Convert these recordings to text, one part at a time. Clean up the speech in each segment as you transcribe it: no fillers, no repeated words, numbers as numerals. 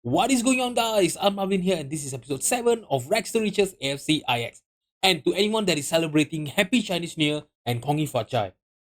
What is going on, guys? I'm Marvin here, and this is episode 7 of Rex to Riches AFC Ajax. And to anyone that is celebrating Happy Chinese New Year and Kongi Fa Chai,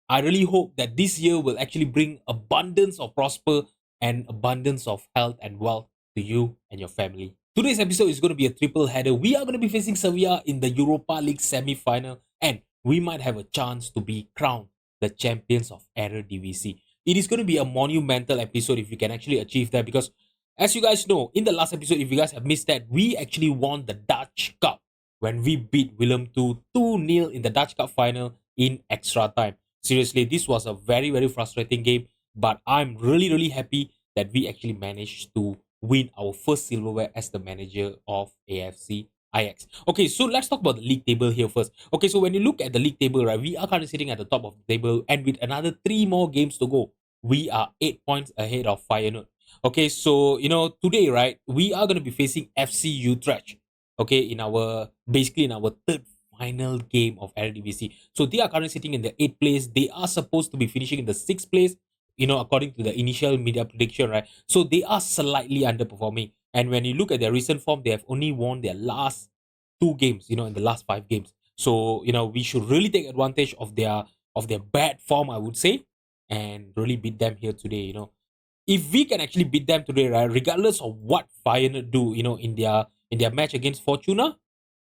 I really hope that this year will actually bring abundance of prosper and abundance of health and wealth to you and your family. Today's episode is going to be a triple header. We are going to be facing Sevilla in the Europa League semi final, and we might have a chance to be crowned the champions of Eredivisie. It is going to be a monumental episode if we can actually achieve that, because as you guys know, in the last episode, if you guys have missed that, we actually won the Dutch Cup when we beat Willem 2-0 in the Dutch Cup final in extra time. Seriously, this was a very, very frustrating game, but I'm really, really happy that we actually managed to win our first silverware as the manager of AFC Ajax. Okay, so let's talk about the league table here first. Okay, so when you look at the league table, right, we are currently sitting at the top of the table, and with another 3 more games to go, we are 8 points ahead of Feyenoord. Okay, so today, right, we are going to be facing FC Utrecht. Okay, in our third final game of Eredivisie. So they are currently sitting in the 8th place. They are supposed to be finishing in the 6th place, according to the initial media prediction, right? So they are slightly underperforming. And when you look at their recent form, they have only won their last 2 games, in the last 5 games. So, we should really take advantage of their bad form, I would say, and really beat them here today. If we can actually beat them today, right, regardless of what Feyenoord do, in their match against Fortuna,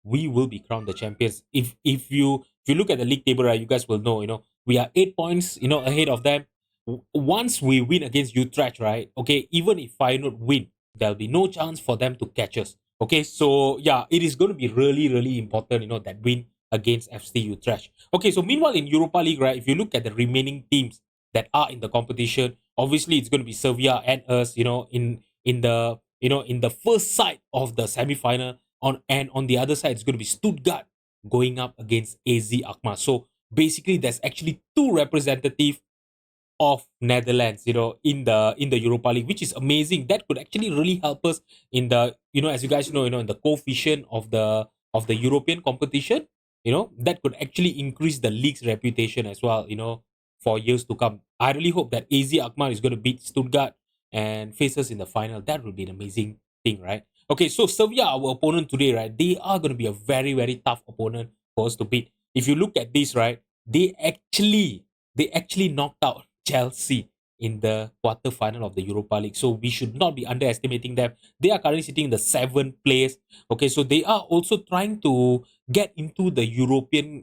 we will be crowned the champions. If you look at the league table, right, you guys will know, we are 8 points, ahead of them. Once we win against Utrecht, right, okay, even if Feyenoord win, there'll be no chance for them to catch us. Okay, so yeah, it is going to be really, really important, that win against FC Utrecht. Okay, so meanwhile in Europa League, right, if you look at the remaining teams that are in the competition, obviously it's going to be Sevilla and us, in the first side of the semi-final, on the other side it's going to be Stuttgart going up against AZ Alkmaar. So basically there's actually two representative of Netherlands, in the Europa League, which is amazing. That could actually really help us in the, as you guys know, in the coefficient of the European competition. That could actually increase the league's reputation as well. For years to come. I really hope that AZ Alkmaar is going to beat Stuttgart and face us in the final. That would be an amazing thing, right? Okay, so Sevilla, our opponent today, right? They are going to be a very, very tough opponent for us to beat. If you look at this, right, they actually knocked out Chelsea in the quarter final of the Europa League. So we should not be underestimating them. They are currently sitting in the 7th place. Okay, so they are also trying to get into the Europa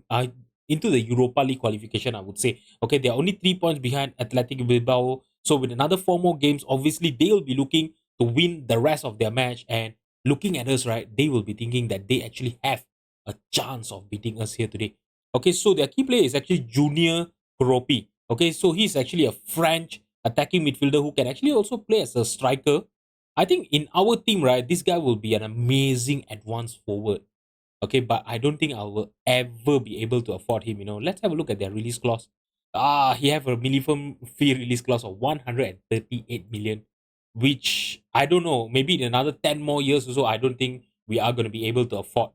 League qualification, I would say. Okay, they are only 3 points behind Athletic Bilbao. So with another 4 more games, obviously they will be looking to win the rest of their match. And looking at us, right, they will be thinking that they actually have a chance of beating us here today. Okay, so their key player is actually Junior Kropi. Okay, so he's actually a French attacking midfielder who can actually also play as a striker. I think in our team, right, this guy will be an amazing advanced forward. Okay, but I don't think I will ever be able to afford him. Let's have a look at their release clause. He have a minimum fee release clause of 138 million, which I don't know. Maybe in another 10 more years or so, I don't think we are going to be able to afford.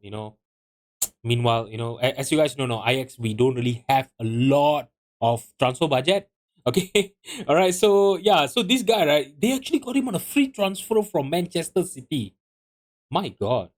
Meanwhile, as you guys know now, Ajax, we don't really have a lot of transfer budget. Okay. All right. So yeah, so this guy, right, they actually got him on a free transfer from Manchester City. My God.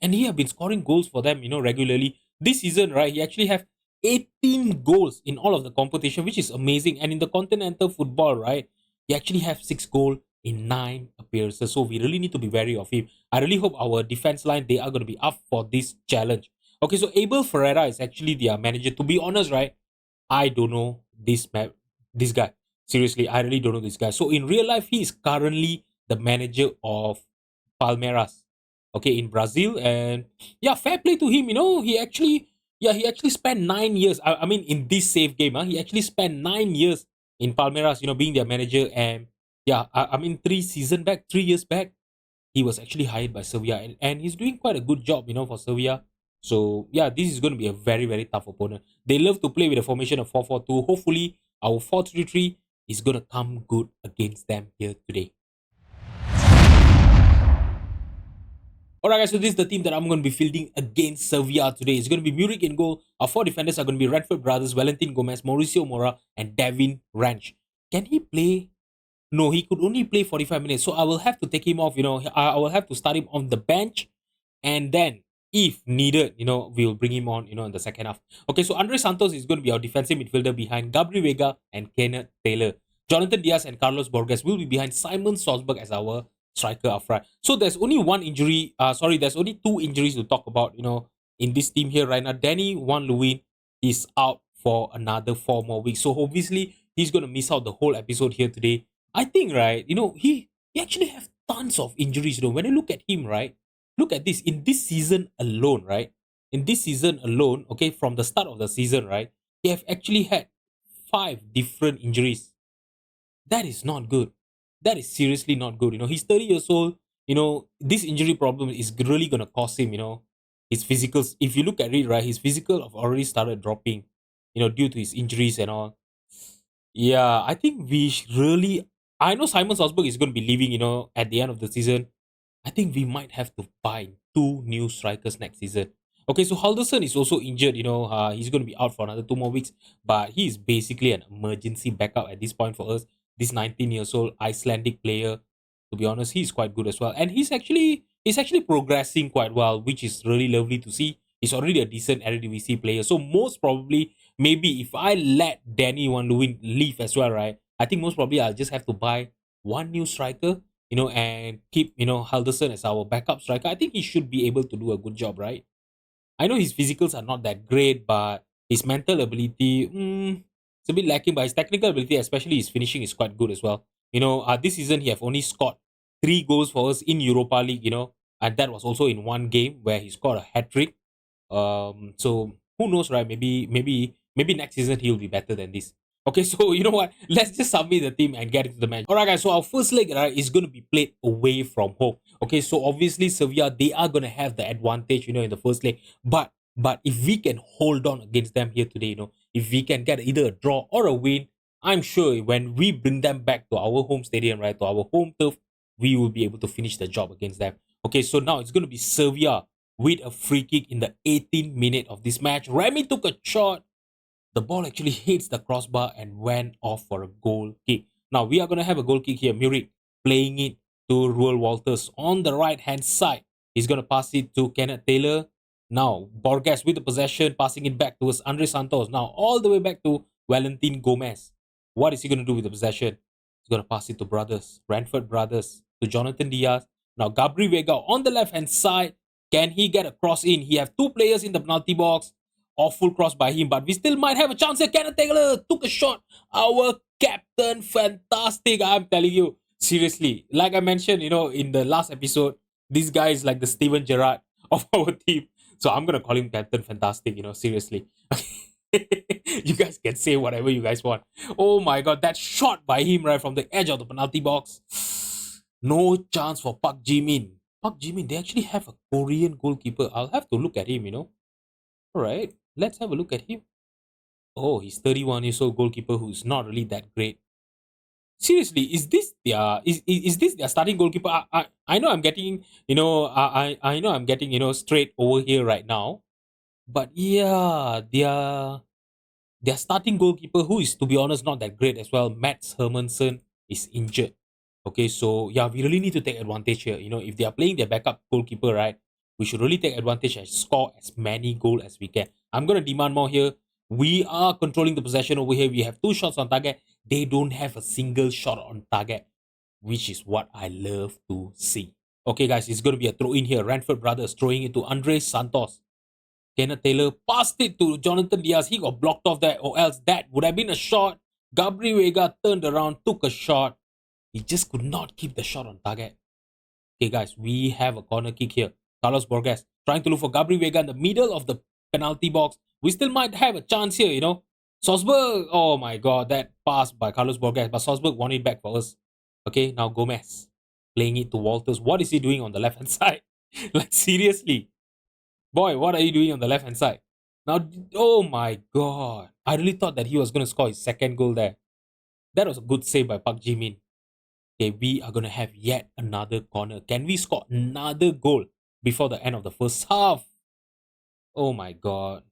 And he have been scoring goals for them, regularly. This season, right, he actually have 18 goals in all of the competition, which is amazing. And in the continental football, right, he actually have 6 goals in 9 appearances. So we really need to be wary of him. I really hope our defense line, they are going to be up for this challenge. Okay, so Abel Ferreira is actually their manager. To be honest, right, I don't know this guy. Seriously, I really don't know this guy. So in real life, he is currently the manager of Palmeiras, okay, in Brazil. And yeah, fair play to him. He actually spent 9 years. I mean, in this safe game, he actually spent 9 years in Palmeiras, being their manager. And yeah, I mean, 3 years back, he was actually hired by Sevilla, and he's doing quite a good job, for Sevilla. So yeah, this is going to be a very, very tough opponent. They love to play with a formation of 4-4-2. Hopefully, our 4-3-3 is going to come good against them here today. Alright, guys, so this is the team that I'm going to be fielding against Sevilla today. It's going to be Murik in goal. Our 4 defenders are going to be Redford brothers, Valentin Gomez, Mauricio Mora, and Devin Ranch. Can he play No, he could only play 45 minutes. So I will have to take him off. I will have to start him on the bench. And then, if needed, we'll bring him on, in the second half. Okay, so Andre Santos is going to be our defensive midfielder behind Gabri Vega and Kenneth Taylor. Jonathan Diaz and Carlos Borges will be behind Simon Salzburg as our striker up front. So there's only one injury. There's only two injuries to talk about, in this team here right now. Danny Van Leeuwen is out for another 4 more weeks. So obviously, he's going to miss out the whole episode here today. I think, right, he actually have tons of injuries. When you look at him, right, look at this. In this season alone, right, okay, from the start of the season, right, he have actually had 5 different injuries. That is not good. That is seriously not good. He's 30 years old. This injury problem is really gonna cost him. His physicals. If you look at it, right, his physical have already started dropping. Due to his injuries and all. Yeah, I think really. I know Simon Salzburg is going to be leaving. At the end of the season. I think we might have to buy 2 new strikers next season. Okay, so Halderson is also injured. He's going to be out for another 2 more weeks, but he is basically an emergency backup at this point for us. This 19 years old Icelandic player, to be honest, he's quite good as well, and he's actually progressing quite well, which is really lovely to see. He's already a decent Eredivisie player, so most probably, maybe if I let Danny Van Leeuwen leave as well, right? I think most probably I'll just have to buy 1 new striker, and keep, Halderson as our backup striker. I think he should be able to do a good job, right? I know his physicals are not that great, but his mental ability, it's a bit lacking. But his technical ability, especially his finishing, is quite good as well. This season he have only scored 3 goals for us in Europa League. And that was also in one game where he scored a hat trick. So who knows, right? Maybe next season he'll be better than this. Okay, so you know what? Let's just submit the team and get into the match. Alright, guys. So our first leg, right, is going to be played away from home. Okay, so obviously Sevilla, they are going to have the advantage, in the first leg. But if we can hold on against them here today, if we can get either a draw or a win, I'm sure when we bring them back to our home stadium, right, to our home turf, we will be able to finish the job against them. Okay, so now it's going to be Sevilla with a free kick in the 18th minute of this match. Remy took a shot. The ball actually hits the crossbar and went off for a goal kick. Now we are going to have a goal kick here. Murik playing it to Ruel Walters on the right hand side. He's going to pass it to Kenneth Taylor. Now Borges with the possession, passing it back towards Andre Santos. Now all the way back to Valentin Gomez. What is he going to do with the possession? He's going to pass it to Brentford brothers, to Jonathan Diaz. Now Gabri Vega on the left hand side. Can he get a cross in? He have 2 players in the penalty box. Awful cross by him, but we still might have a chance here. Kenneth Taylor took a shot. Our captain, fantastic. I'm telling you, seriously. Like I mentioned, in the last episode, this guy is like the Steven Gerrard of our team. So I'm gonna call him Captain Fantastic. Seriously. You guys can say whatever you guys want. Oh my god, that shot by him right from the edge of the penalty box. No chance for Park Ji-min. Park Ji-min, they actually have a Korean goalkeeper. I'll have to look at him. Alright, let's have a look at him. Oh, he's 31 years old goalkeeper who's not really that great. Seriously, is this their starting goalkeeper? I know I'm getting I know I'm getting straight over here right now, but yeah, their starting goalkeeper, who is, to be honest, not that great as well, Mats Hermansen, is injured. Okay, so yeah, we really need to take advantage here. If they are playing their backup goalkeeper, right, we should really take advantage and score as many goals as we can. I'm gonna demand more here. We are controlling the possession over here. We have 2 shots on target. They don't have a single shot on target, which is what I love to see. Okay, guys, it's gonna be a throw in here. Ranford brothers throwing it to Andre Santos. Kenneth Taylor passed it to Jonathan Diaz. He got blocked off there, or else that would have been a shot. Gabri Vega turned around, took a shot. He just could not keep the shot on target. Okay, guys, we have a corner kick here. Carlos Borges trying to look for Gabri Vega in the middle of the penalty box. We still might have a chance here. Salzburg, oh my god, that pass by Carlos Borges, but Salzburg won it back for us. Okay, now Gomez playing it to Walters. What is he doing on the left hand side? Like, seriously. Boy, what are you doing on the left hand side? Now, oh my god. I really thought that he was going to score his second goal there. That was a good save by Park Ji-min. Okay, we are going to have yet another corner. Can we score another goal before the end of the first half? Oh my god.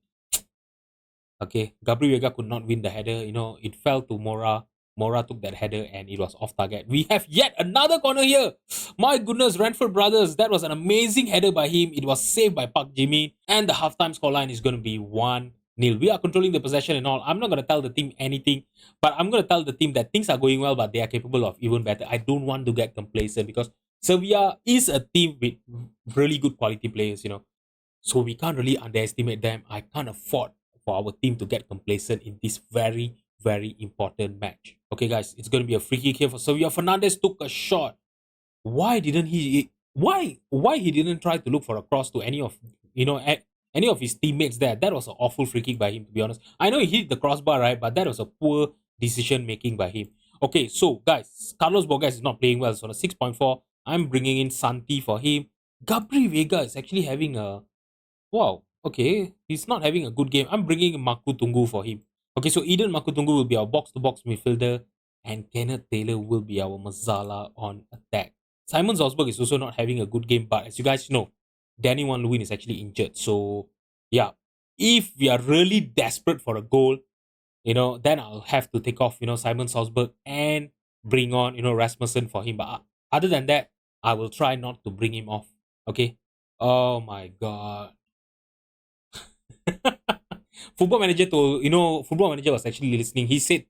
Okay, Gabri Vega could not win the header. It fell to Mora. Mora took that header and it was off target. We have yet another corner here. My goodness, Ranford Brothers. That was an amazing header by him. It was saved by Park Jimin. And the halftime scoreline is going to be 1-0. We are controlling the possession and all. I'm not going to tell the team anything, but I'm going to tell the team that things are going well, but they are capable of even better. I don't want to get complacent because Sevilla is a team with really good quality players, So we can't really underestimate them. I can't afford for our team to get complacent in this very, very important match. Okay, guys, it's going to be a free kick here for Sevilla. Fernandez took a shot. Why didn't he? Why he didn't try to look for a cross to any of any of his teammates there? That was an awful free kick by him, to be honest. I know he hit the crossbar, right? But that was a poor decision making by him. Okay, so guys, Carlos Borges is not playing well. So on a 6.4, I'm bringing in Santi for him. Gabri Vega is actually having a wow. Okay, he's not having a good game. I'm bringing Maku Tungu for him. Okay, so Eden Makutungu will be our box-to-box midfielder, and Kenneth Taylor will be our Mazala on attack. Simon Salzburg is also not having a good game, but as you guys know, Danny Van Leeuwen is actually injured. So, yeah, if we are really desperate for a goal, then I'll have to take off, Simon Salzburg and bring on, Rasmussen for him. But other than that, I will try not to bring him off. Okay. Oh my God. Football Manager was actually listening. He said,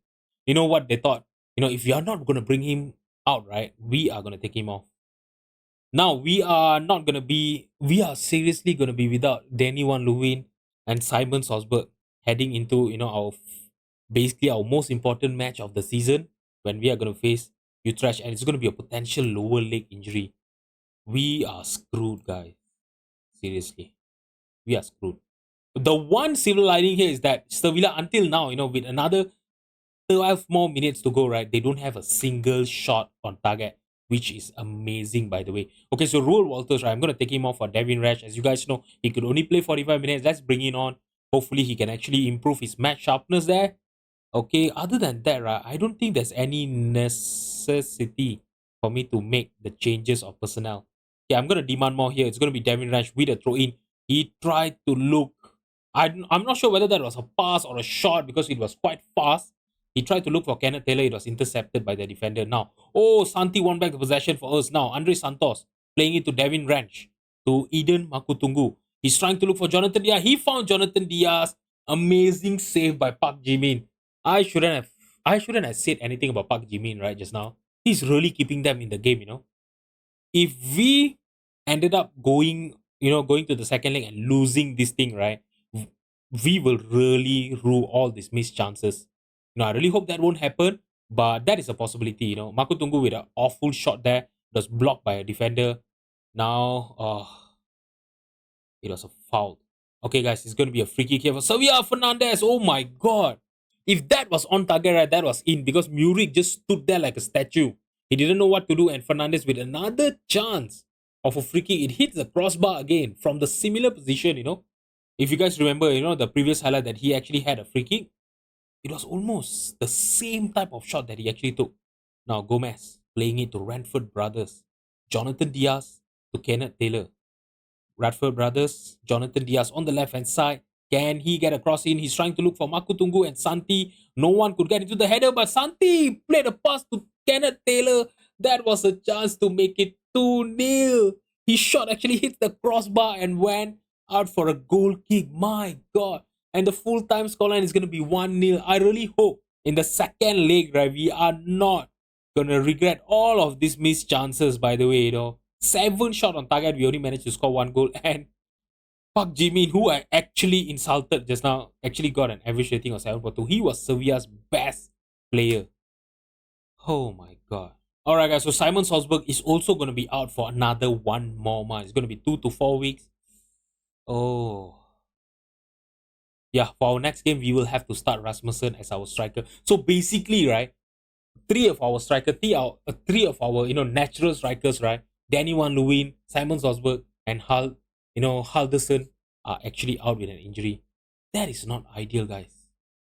what they thought, if you are not going to bring him out, right, we are going to take him off. Now, we are seriously going to be without Danny Van Leeuwen and Simon Salzburg heading into, basically our most important match of the season when we are going to face Utrecht, and it's going to be a potential lower leg injury. We are screwed, guys. Seriously. We are screwed. The one silver lining here is that Sevilla, until now, with another 12 more minutes to go, right, they don't have a single shot on target, which is amazing, by the way. Okay, so Roel Walters, right, I'm going to take him off for Devin Rash. As you guys know, he could only play 45 minutes. Let's bring him on. Hopefully, he can actually improve his match sharpness there. Okay, other than that, right, I don't think there's any necessity for me to make the changes of personnel. Yeah, I'm going to demand more here. It's going to be Devin Rash with a throw-in. He tried to look I'm not sure whether that was a pass or a shot because it was quite fast. He tried to look for Kenneth Taylor. It was intercepted by the defender. Now, Santi won back the possession for us. Now, Andre Santos playing it to Devin Ranch, to Eden Makutungu. He's trying to look for Jonathan Diaz. He found Jonathan Diaz. Amazing save by Park Jimin. I shouldn't have said anything about Park Jimin right just now. He's really keeping them in the game, If we ended up going to the second leg and losing this thing, right, we will really rue all these missed chances. I really hope that won't happen, but that is a possibility. Makutungu with an awful shot there was blocked by a defender. Now, it was a foul. Okay, guys, it's going to be a free kick here for Sevilla. Fernandez. Oh my God. If that was on target, right, that was in because Murik just stood there like a statue. He didn't know what to do, and Fernandez with another chance of a free kick. It hits the crossbar again from the similar position, If you guys remember, the previous highlight that he actually had a free kick, it was almost the same type of shot that he actually took. Now, Gomez playing it to Ranford Brothers. Jonathan Diaz to Kenneth Taylor. Radford Brothers, Jonathan Diaz on the left-hand side. Can he get a cross in? He's trying to look for Makutungu and Santi. No one could get into the header, but Santi played a pass to Kenneth Taylor. That was a chance to make it 2-0. His shot actually hit the crossbar and went out for a goal kick. My God. And the full-time scoreline is going to be 1-0. I really hope in the second leg, right, we are not going to regret all of these missed chances, by the way, 7 shot on target, we only managed to score 1 goal. And Park Jimin, who I actually insulted just now, actually got an average rating of 7.2. He was Sevilla's best player. Oh my God. Alright guys, so Simon Salzburg is also going to be out for another 1 more month. It's going to be 2 to 4 weeks. Oh. Yeah, for our next game, we will have to start Rasmussen as our striker. So basically, right, three of our natural strikers, right, Danny Van Leeuwen, Simon Salzburg, and Halderson are actually out with an injury. That is not ideal, guys.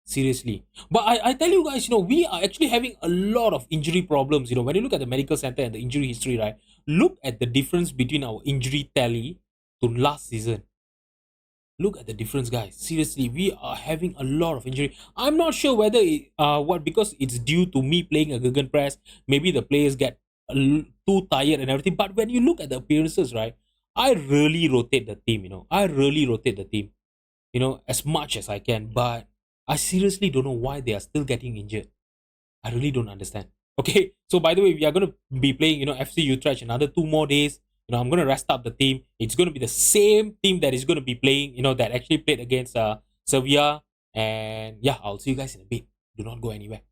Seriously. But I tell you guys, we are actually having a lot of injury problems. When you look at the medical center and the injury history, right, look at the difference between our injury tally to last season. Look at the difference, guys. Seriously, we are having a lot of injury. I'm not sure whether what because it's due to me playing a Guggen press. Maybe the players get too tired and everything. But when you look at the appearances, right, I really rotate the team. I really rotate the team. As much as I can. But I seriously don't know why they are still getting injured. I really don't understand. Okay, so by the way, we are going to be playing, FC Utrecht another 2 more days. I'm going to rest up the team. It's going to be the same team that is going to be playing, that actually played against Sevilla. And yeah, I'll see you guys in a bit. Do not go anywhere.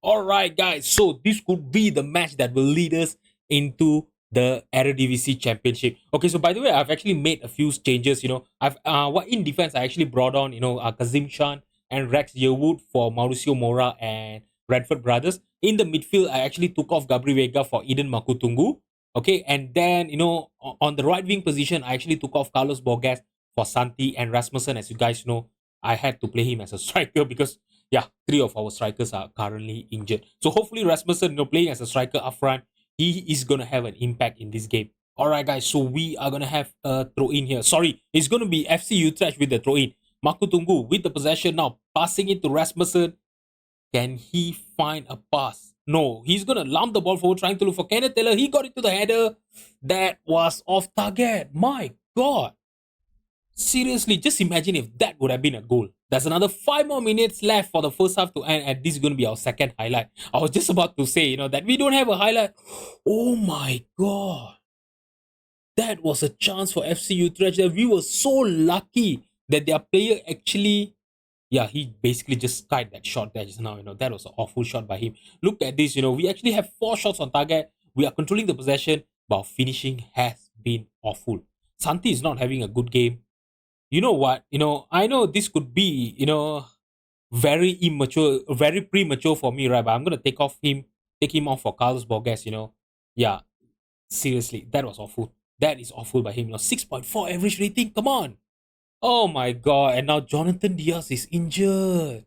All right, guys. So this could be the match that will lead us into the Eredivisie Championship. Okay, so by the way, I've actually made a few changes. I've what in defense I actually brought on Kazim Shan and Rex Yearwood for Mauricio Mora and Bradford Brothers. In the midfield, I actually took off Gabri Vega for Eden Makutungu. Okay, and then on the right wing position, I actually took off Carlos Borges for Santi and Rasmussen. As you guys know, I had to play him as a striker because yeah, three of our strikers are currently injured. So hopefully Rasmussen, playing as a striker up front, he is gonna have an impact in this game. All right, guys. So we are gonna have a throw in here. Sorry, it's gonna be FC Utrecht with the throw in. Makutungu with the possession now, passing it to Rasmussen. Can he find a pass? No, he's gonna lump the ball forward, trying to look for Kenneth Taylor. He got into the header. That was off target. My God. Seriously, just imagine if that would have been a goal. There's another 5 more minutes left for the first half to end, and this is going to be our second highlight. I was just about to say, that we don't have a highlight. Oh my God. That was a chance for FC Utrecht. That we were so lucky that their player actually, yeah, he basically just skied that shot there just now. That was an awful shot by him. Look at this, we actually have 4 shots on target. We are controlling the possession, but our finishing has been awful. Santi is not having a good game. You know what? I know this could be, very immature, very premature for me, right? But I'm gonna take him off for Carlos Borges. Yeah, seriously, that was awful. That is awful by him. 6.4 average rating. Come on. Oh my God. And now Jonathan Diaz is injured.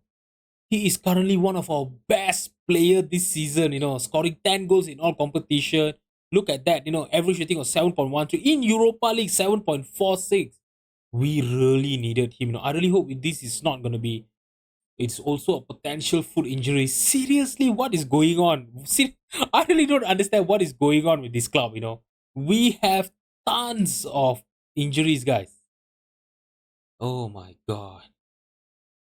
He is currently one of our best player this season, scoring 10 goals in all competition. Look at that, average rating of 7.13. In Europa League, 7.46. We really needed him. I really hope this is not going to be. It's also a potential foot injury. Seriously, what is going on? See, I really don't understand what is going on with this club. We have tons of injuries, guys. Oh my God.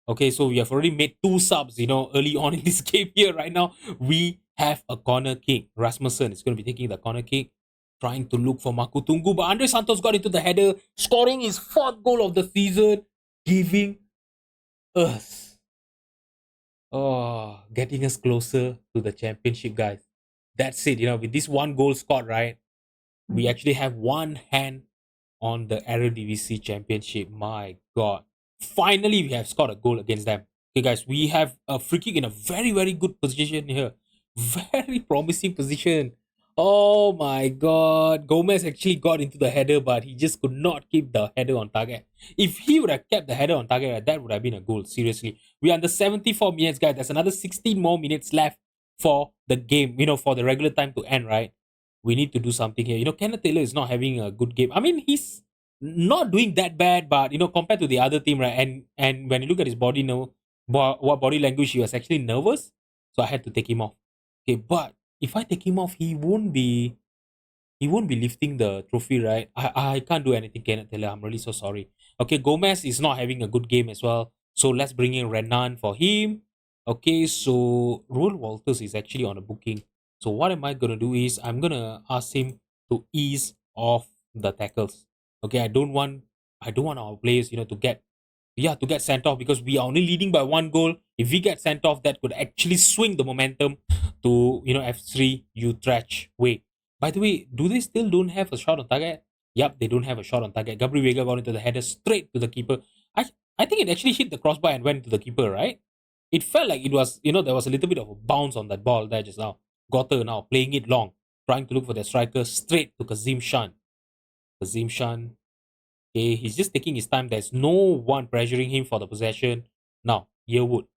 Okay, so we have already made 2 subs, early on in this game here. Right now, we have a corner kick. Rasmussen is going to be taking the corner kick, trying to look for Makutungu. But Andre Santos got into the header, scoring his 4th goal of the season, giving us, getting us closer to the championship, guys. That's it. With this 1 goal scored, right? We actually have one hand on the Eredivisie championship. My God. Finally, we have scored a goal against them. Okay, guys, we have a free kick in a very, very good position here. Very promising position. Oh my God. Gomez actually got into the header, but he just could not keep the header on target. If he would have kept the header on target, that would have been a goal. Seriously. We are under 74 minutes, guys. There's another 16 more minutes left for the game, for the regular time to end, right? We need to do something here. Kenneth Taylor is not having a good game. I mean, he's not doing that bad, but compared to the other team, right? And when you look at his body now, what body language, he was actually nervous, so I had to take him off. Okay, but if I take him off, he won't be lifting the trophy, right? I can't do anything, Kenneth Taylor. I'm really so sorry. Okay, Gomez is not having a good game as well, so let's bring in Renan for him. Okay, so Roel Walters is actually on a booking. So what am I gonna do is I'm gonna ask him to ease off the tackles. Okay, I don't want our players, to get sent off because we are only leading by 1 goal. If we get sent off, that could actually swing the momentum to F3 Utrecht way. By the way, do they still don't have a shot on target? Yep, they don't have a shot on target. Gabriel Vega got into the header straight to the keeper. I think it actually hit the crossbar and went to the keeper, right? It felt like it was, there was a little bit of a bounce on that ball there just now. Gotter now playing it long, trying to look for the striker straight to Kazim Shan. Kazim Shan, okay, he's just taking his time. There's no one pressuring him for the possession. Now, Yearwood,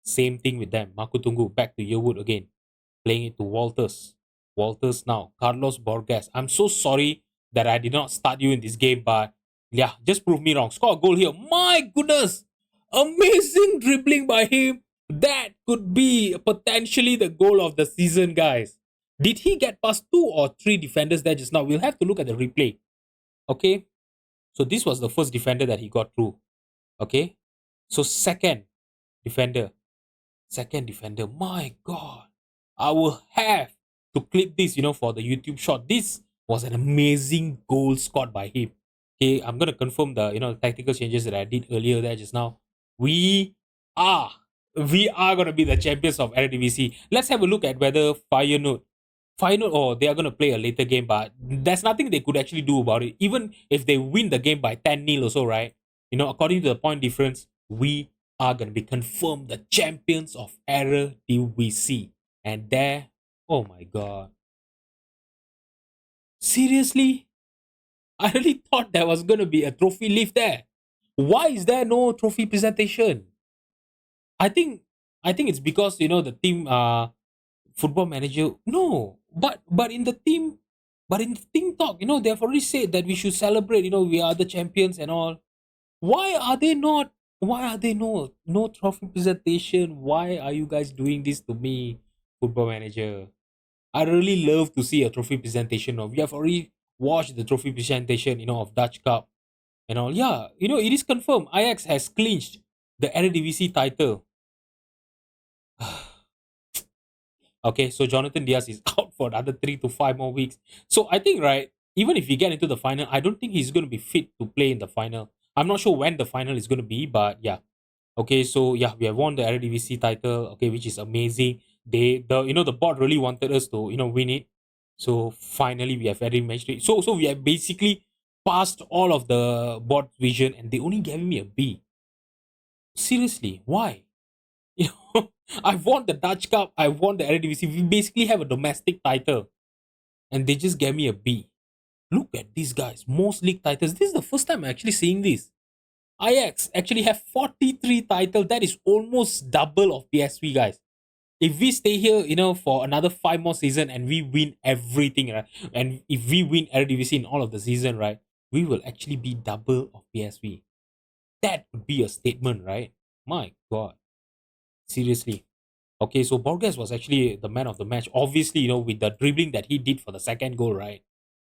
same thing with them. Makutungu back to Yearwood again, playing it to Walters. Walters now, Carlos Borges. I'm so sorry that I did not start you in this game, but yeah, just prove me wrong. Score a goal here. My goodness, amazing dribbling by him. That could be potentially the goal of the season, guys. Did he get past two or three defenders there just now? We'll have to look at the replay. Okay, so this was the first defender that he got through. Okay, so defender, second defender. My God, I will have to clip this, for the YouTube shot. This was an amazing goal scored by him. Okay, I'm gonna confirm the tactical changes that I did earlier there just now. We are we are gonna be the champions of Eredivisie. Let's have a look at whether Feyenoord, or they are gonna play a later game, but there's nothing they could actually do about it. Even if they win the game by 10-0 or so, right? According to the point difference, we are going to be confirmed the champions of Eredivisie. And there, oh my God. Seriously? I really thought there was going to be a trophy lift there. Why is there no trophy presentation? I think it's because the team football manager, no, but in the team talk, they've already said that we should celebrate, we are the champions and all. Why are they not? Why are they no trophy presentation? Why are you guys doing this to me, football manager? I really love to see a trophy presentation. We have already watched the trophy presentation, of Dutch Cup and all. Yeah, it is confirmed. Ajax has clinched the Eredivisie title. Okay, so Jonathan Diaz is out for another 3 to 5 more weeks. So I think, right, even if we get into the final, I don't think he's going to be fit to play in the final. I'm not sure when the final is going to be, but yeah. Okay, so yeah, we have won the Eredivisie title. Okay, which is amazing. The board really wanted us to win it. So finally, we have already matched it. So we have basically passed all of the board vision, and they only gave me a B. Seriously, why? You know, I've won the Dutch Cup. I've won the Eredivisie. We basically have a domestic title, and they just gave me a B. Look at these guys. Most league titles. This is the first time I'm actually seeing this. Ajax actually have 43 titles. That is almost double of PSV, guys. If we stay here, for another 5 more seasons and we win everything, right? And if we win Eredivisie in all of the season, right? We will actually be double of PSV. That would be a statement, right? My God. Seriously. Okay, so Borges was actually the man of the match. Obviously, with the dribbling that he did for the second goal, right?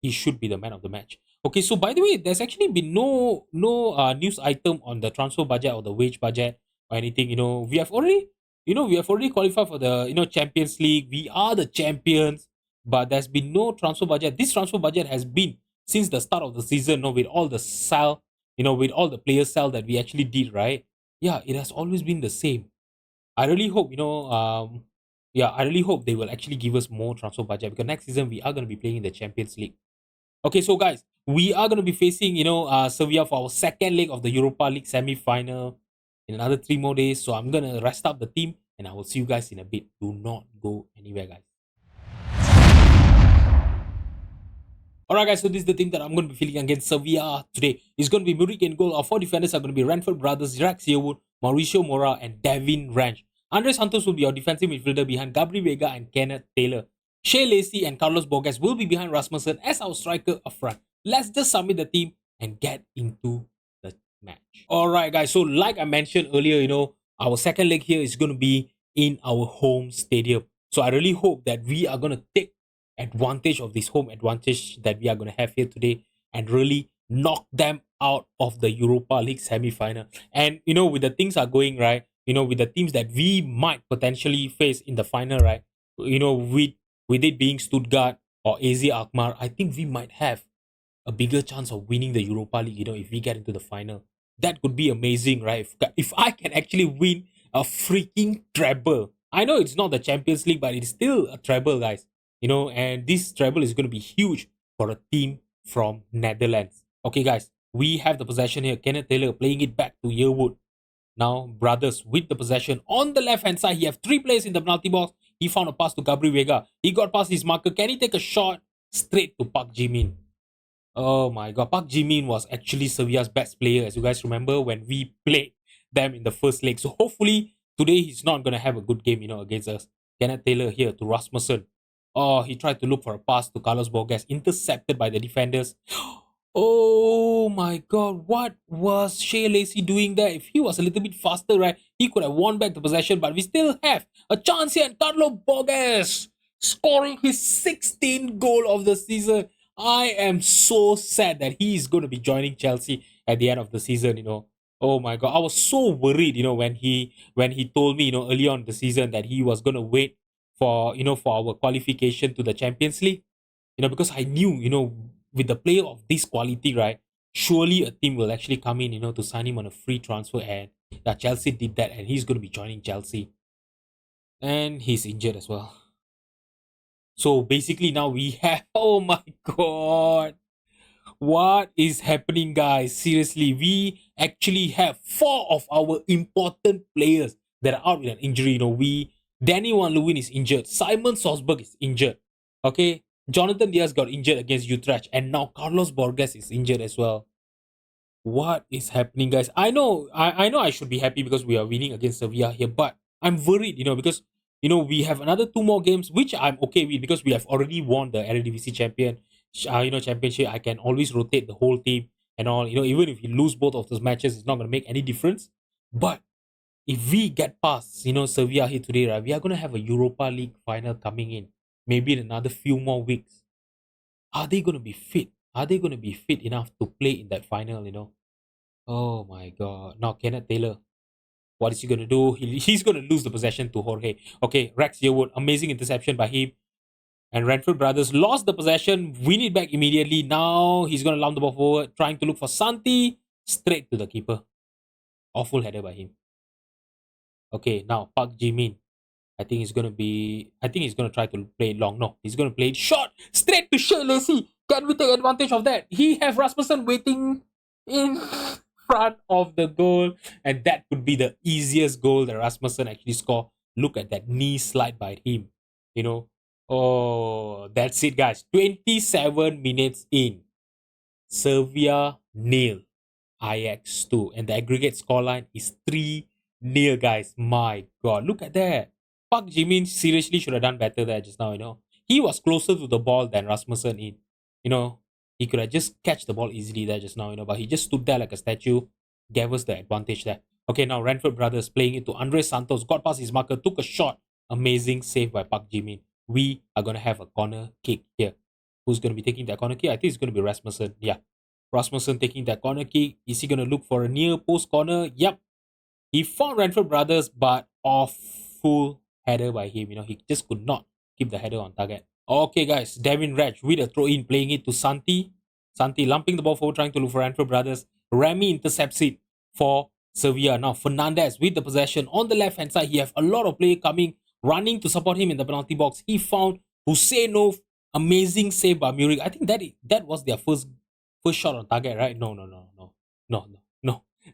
He should be the man of the match. Okay, so by the way, there's actually been no news item on the transfer budget or the wage budget or anything. We have already qualified for the Champions League. We are the champions, but there's been no transfer budget. This transfer budget has been since the start of the season. With all the with all the player sell that we actually did, right? Yeah, it has always been the same. I really hope I really hope they will actually give us more transfer budget because next season we are going to be playing in the Champions League. Okay, so guys, we are going to be facing, Sevilla for our second leg of the Europa League semi-final in another 3 more days. So I'm going to rest up the team and I will see you guys in a bit. Do not go anywhere, guys. Alright, guys, so this is the team that I'm going to be feeling against Sevilla today. It's going to be Murik in goal. Our 4 defenders are going to be Ranford Brothers, Rex Yearwood, Mauricio Mora, and Devin Ranch. Andres Santos will be our defensive midfielder behind Gabriel Vega and Kenneth Taylor. Shea Lacey and Carlos Borges will be behind Rasmussen as our striker up front. Let's just submit the team and get into the match. Alright, guys, so like I mentioned earlier, our second leg here is going to be in our home stadium. So I really hope that we are going to take advantage of this home advantage that we are going to have here today and really knock them out of the Europa League semi-final. And with the things are going right, with the teams that we might potentially face in the final, right? With it being Stuttgart or AZ Alkmaar, I think we might have a bigger chance of winning the Europa League, if we get into the final. That could be amazing, right? If I can actually win a freaking treble. I know it's not the Champions League, but it's still a treble, guys. And this treble is going to be huge for a team from Netherlands. Okay, guys, we have the possession here. Kenneth Taylor playing it back to Yearwood. Now, Brothers with the possession. On the left-hand side, he have 3 players in the penalty box. He found a pass to Gabriel Vega. He got past his marker. Can he take a shot straight to Park Ji-min? Oh my God. Park Ji-min was actually Sevilla's best player, as you guys remember, when we played them in the first leg. So hopefully, today he's not going to have a good game, against us. Kenneth Taylor here to Rasmussen. Oh, he tried to look for a pass to Carlos Borges, intercepted by the defenders. Oh my god, what was Shea Lacey doing there? If he was a little bit faster, right, he could have won back the possession, but we still have a chance here, and Carlos Borges scoring his 16th goal of the season. I am so sad that he is going to be joining Chelsea at the end of the season. Oh my god, I was so worried, when he told me, early on in the season that he was going to wait for our qualification to the Champions League. Because I knew, with the player of this quality, right, surely a team will actually come in, to sign him on a free transfer, and that Chelsea did that, and he's going to be joining Chelsea, and he's injured as well. So basically now we have, oh my god, what is happening, guys? Seriously, we actually have four of our important players that are out with an injury. Danny Van Leeuwen is injured. Simon Sosberg is injured. Okay, Jonathan Diaz got injured against Utrecht, and now Carlos Borges is injured as well. What is happening, guys? I know I should be happy because we are winning against Sevilla here, but I'm worried, because we have another two more games, which I'm okay with because we have already won the Eredivisie championship. I can always rotate the whole team and all. Even if we lose both of those matches, it's not gonna make any difference. But if we get past, Sevilla here today, right, we are gonna have a Europa League final coming in, maybe in another few more weeks. Are they gonna be fit? Are they gonna be fit enough to play in that final? Oh my god. Now Kenneth Taylor. What is he gonna do? He's gonna lose the possession to Jorge. Okay, Rex Yearwood. Amazing interception by him. And Renfrew Brothers lost the possession, win it back immediately. Now he's gonna lump the ball forward, trying to look for Santi. Straight to the keeper. Awful header by him. Okay, now Park Ji-min. I think he's gonna try to play it long. No, he's gonna play it short, straight to Shea Lacey. Can we take advantage of that? He have Rasmussen waiting in front of the goal, and that could be the easiest goal that Rasmussen actually score. Look at that knee slide by him. You know. Oh, that's it, guys. 27 minutes in. Sevilla nil. Ajax 2. And the aggregate scoreline is 3-0, guys. My god. Look at that. Park Jimin seriously should have done better there just now. He was closer to the ball than Rasmussen in. You know, he could have just catch the ball easily there just now, but he just stood there like a statue, gave us the advantage there. Okay, now Ranford Brothers playing it to Andre Santos, got past his marker, took a shot. Amazing save by Park Jimin. We are going to have a corner kick here. Who's going to be taking that corner kick? I think it's going to be Rasmussen. Yeah. Rasmussen taking that corner kick. Is he going to look for a near post corner? Yep. He found Ranford Brothers, but awful header by him. He just could not keep the header on target. Okay, guys. Devin Reg with a throw in, playing it to Santi. Santi lumping the ball forward, trying to look for Ranford Brothers. Remy intercepts it for Sevilla. Now, Fernandez with the possession on the left hand side. He have a lot of players coming, running to support him in the penalty box. He found Husseinov. Amazing save by Murik. I think that was their first shot on target, right? No.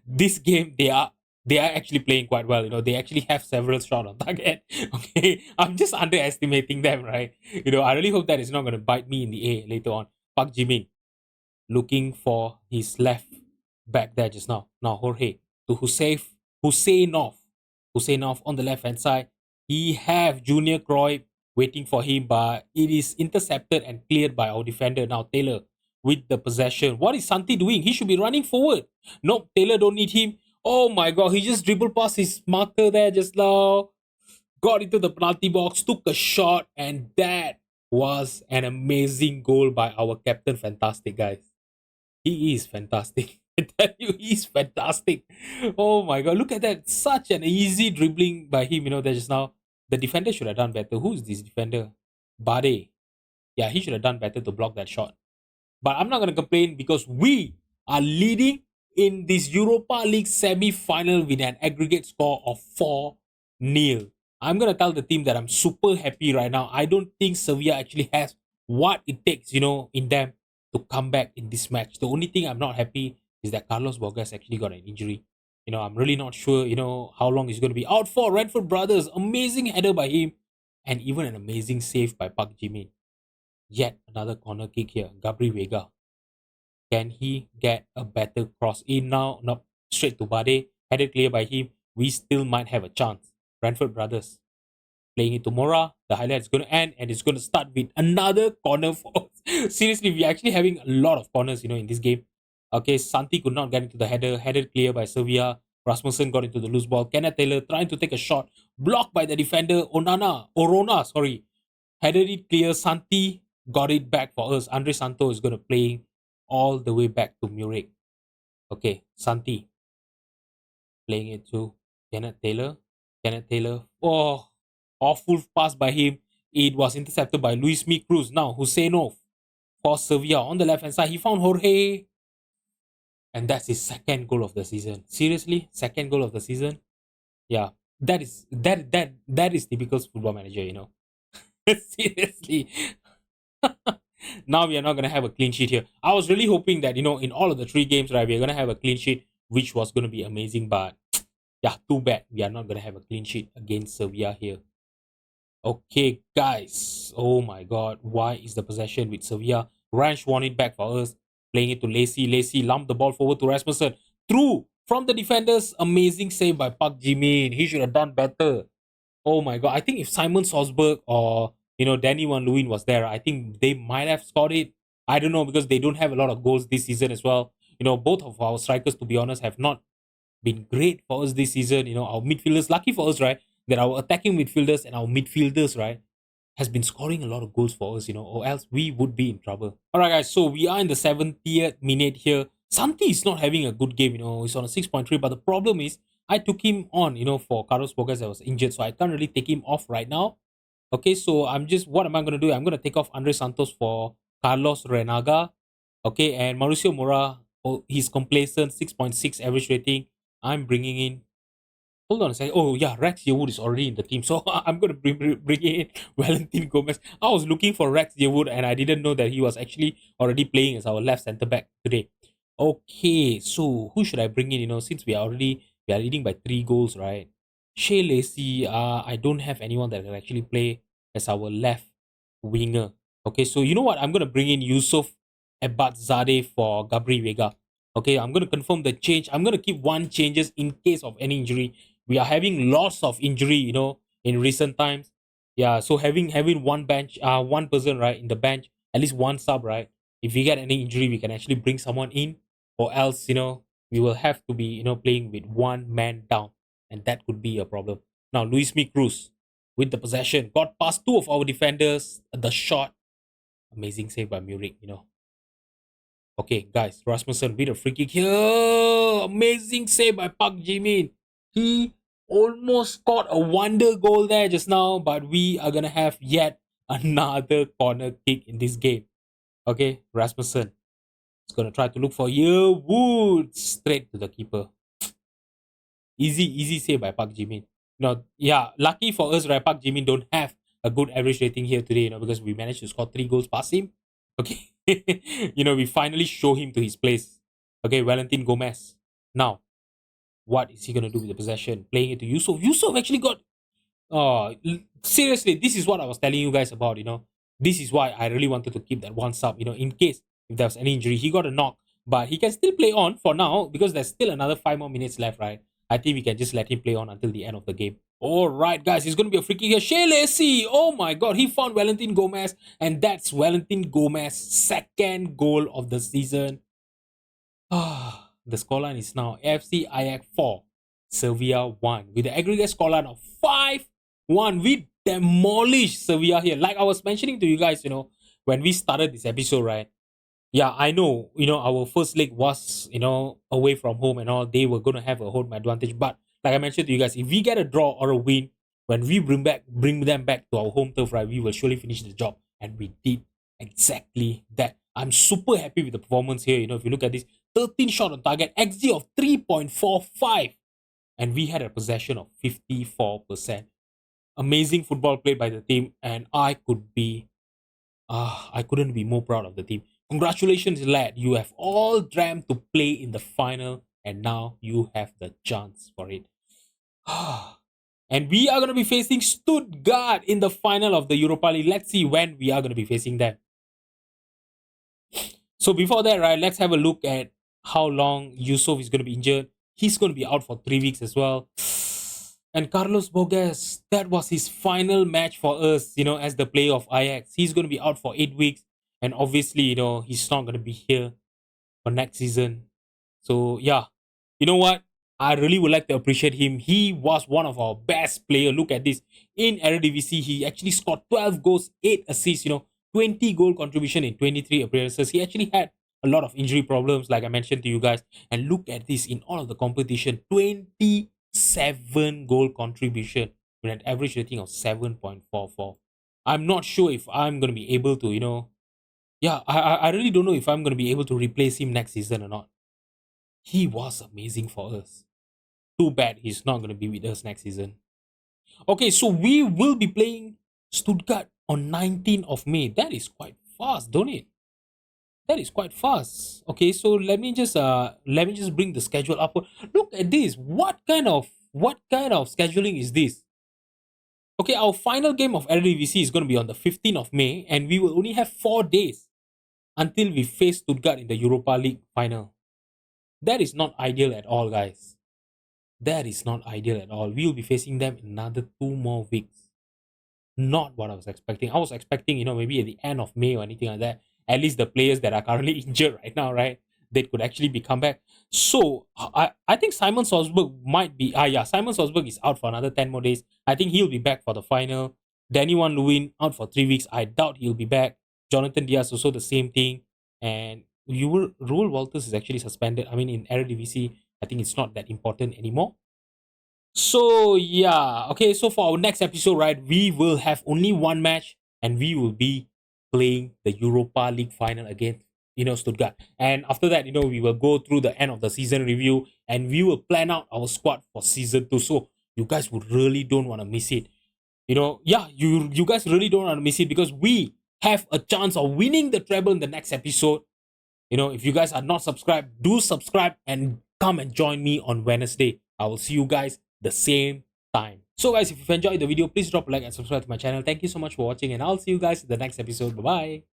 This game, they are actually playing quite well. They actually have several shots on target. Okay, I'm just underestimating them, right? I really hope that it's not going to bite me in the A later on. Park Jimin looking for his left back there just now. Now Jorge to Husseinov. Husseinov on the left hand side. He have Junior Croy waiting for him, but it is intercepted and cleared by our defender. Now Taylor with the possession. What is Santi doing? He should be running forward. Nope, Taylor don't need him. Oh my god, he just dribbled past his marker there just now. Got into the penalty box, took a shot, and that was an amazing goal by our captain. Fantastic, guys. He is fantastic. I tell you, he's fantastic. Oh my god, look at that. Such an easy dribbling by him, that just now. The defender should have done better. Who's this defender? Bade. Yeah, he should have done better to block that shot. But I'm not going to complain because we are leading in this Europa League semi-final with an aggregate score of 4-0. I'm going to tell the team that I'm super happy right now. I don't think Sevilla actually has what it takes, in them to come back in this match. The only thing I'm not happy is that Carlos Borges actually got an injury. I'm really not sure, how long he's going to be out for. Redford Brothers, amazing header by him, and even an amazing save by Park Jimin. Yet another corner kick here. Gabri Vega. Can he get a better cross in now? No, straight to Bade. Headed clear by him. We still might have a chance. Brentford Brothers. Playing it to Mora. The highlight is going to end and it's going to start with another corner for us. Seriously, we're actually having a lot of corners, in this game. Okay, Santi could not get into the header. Headed clear by Sevilla. Rasmussen got into the loose ball. Kenneth Taylor trying to take a shot. Blocked by the defender. Orona, sorry. Headed it clear. Santi got it back for us. Andre Santo is going to play all the way back to Murray. Okay, Santi playing it to Kenneth Taylor. Kenneth Taylor. Oh, awful pass by him. It was intercepted by Luis Mi Cruz. Now, Husseinov for Sevilla on the left hand side. He found Jorge. And that's his second goal of the season. Seriously? Second goal of the season? Yeah. That is typical football manager. Seriously. Now we are not gonna have a clean sheet here. I was really hoping that in all of the three games, right, we're gonna have a clean sheet, which was gonna be amazing, but yeah, too bad we are not gonna have a clean sheet against Sevilla here. Okay, guys. Oh my god, why is the possession with Sevilla? Ranch won it back for us. Playing it to Lacey. Lacey lumped the ball forward to Rasmussen. Through from the defenders. Amazing save by Park Jimin. He should have done better. Oh my god. I think if Simon Salzburg or Danny Van Leeuwen was there, I think they might have scored it. I don't know because they don't have a lot of goals this season as well. Both of our strikers, to be honest, have not been great for us this season. Our midfielders, lucky for us, right? That our attacking midfielders and our midfielders, right, has been scoring a lot of goals for us, or else we would be in trouble. All right, guys. So we are in the 70th minute here. Santi is not having a good game, he's on a 6.3. But the problem is, I took him on, for Carlos Bogas that was injured. So I can't really take him off right now. Okay, so what am I going to do? I'm going to take off Andre Santos for Carlos Renaga. Okay, and Mauricio Mora, he's complacent, 6.6 average rating. I'm bringing in. Hold on a second. Oh, yeah, Rex Yearwood is already in the team. So I'm going to bring in Valentin Gomez. I was looking for Rex Yearwood and I didn't know that he was actually already playing as our left centre back today. Okay, so who should I bring in? Since we are leading by 3 goals, right? Shea Lacey, I don't have anyone that can actually play as our left winger. Okay, so you know what? I'm going to bring in Yusuf Ebatzadeh for Gabri Vega. Okay, I'm going to confirm the change. I'm going to keep one changes in case of any injury. We are having lots of injury, in recent times. Yeah, so having one person, right, in the bench, at least one sub, right? If we get any injury, we can actually bring someone in, or else, we will have to be, playing with one man down, and that could be a problem. Now, Luis Mi Cruz with the possession got past two of our defenders. The shot, amazing save by Muric. Okay, guys, Rasmussen with a free kick here. Amazing save by Park Jimin. He almost scored a wonder goal there just now, but we are gonna have yet another corner kick in this game. Okay, Rasmussen is gonna try to look for Yearwood straight to the keeper. Easy save by Park Jimin. Yeah, lucky for us, right? Park Jimin don't have a good average rating here today, because we managed to score 3 goals past him. Okay. We finally show him to his place. Okay, Valentin Gomez. Now, what is he gonna do with the possession? Playing it to Yusuf. Yusuf actually got. Seriously, this is what I was telling you guys about. This is why I really wanted to keep that one sub. In case if there was any injury, he got a knock, but he can still play on for now because there's still another 5 more minutes left, right? I think we can just let him play on until the end of the game. All right, guys, it's going to be a free kick here. Shea Lacey, oh my god, he found Valentin Gomez, and that's Valentin Gomez's second goal of the season. The scoreline is now FC Ajax 4, Sevilla 1, with the aggregate scoreline of 5-1. We demolished Sevilla here. Like I was mentioning to you guys, when we started this episode, right? Yeah, I know, our first leg was, away from home and all. They were going to have a home advantage. But like I mentioned to you guys, if we get a draw or a win, when we bring them back to our home turf, right, we will surely finish the job. And we did exactly that. I'm super happy with the performance here. If you look at this, 13 shot on target, XG of 3.45. And we had a possession of 54%. Amazing football played by the team. And I couldn't be more proud of the team. Congratulations, lad. You have all dreamt to play in the final, and now you have the chance for it. And we are going to be facing Stuttgart in the final of the Europa League. Let's see when we are going to be facing them. So before that, right, let's have a look at how long Yusuf is going to be injured. He's going to be out for 3 weeks as well. And Carlos Bogas, that was his final match for us, as the player of Ajax. He's going to be out for 8 weeks. And obviously, he's not going to be here for next season. So, yeah, you know what? I really would like to appreciate him. He was one of our best players. Look at this. In Eredivisie, he actually scored 12 goals, 8 assists, 20 goal contribution in 23 appearances. He actually had a lot of injury problems, like I mentioned to you guys. And look at this in all of the competition 27 goal contribution with an average rating of 7.44. I'm not sure if I'm going to be able to, yeah, I really don't know if I'm going to be able to replace him next season or not. He was amazing for us. Too bad he's not going to be with us next season. Okay, so we will be playing Stuttgart on 19th of May. That is quite fast, don't it? That is quite fast. Okay, so let me just bring the schedule up. Look at this. What kind of scheduling is this? Okay, our final game of Eredivisie is going to be on the 15th of May, and we will only have 4 days until we face Stuttgart in the Europa League final. That is not ideal at all, guys. That is not ideal at all. We'll be facing them in another 2 more weeks. Not what I was expecting. I was expecting, maybe at the end of May or anything like that. At least the players that are currently injured right now, right? They could actually be come back. So I think Simon Salzburg might be Simon Salzburg is out for another 10 more days. I think he'll be back for the final. Danny Van Lewin out for 3 weeks. I doubt he'll be back. Jonathan Diaz also the same thing. And Roel Walters is actually suspended. I mean in Eredivisie, I think it's not that important anymore. So yeah, okay. So for our next episode, right, we will have only one match, and we will be playing the Europa League final against Stuttgart. And after that, we will go through the end of the season review, and we will plan out our squad for season 2. So you guys would really don't want to miss it. Yeah, you guys really don't want to miss it because we have a chance of winning the treble in the next episode. If you guys are not subscribed, do subscribe and come and join me on Wednesday. I will see you guys the same time. So guys, if you've enjoyed the video, please drop a like and subscribe to my channel. Thank you so much for watching, and I'll see you guys in the next episode. Bye bye.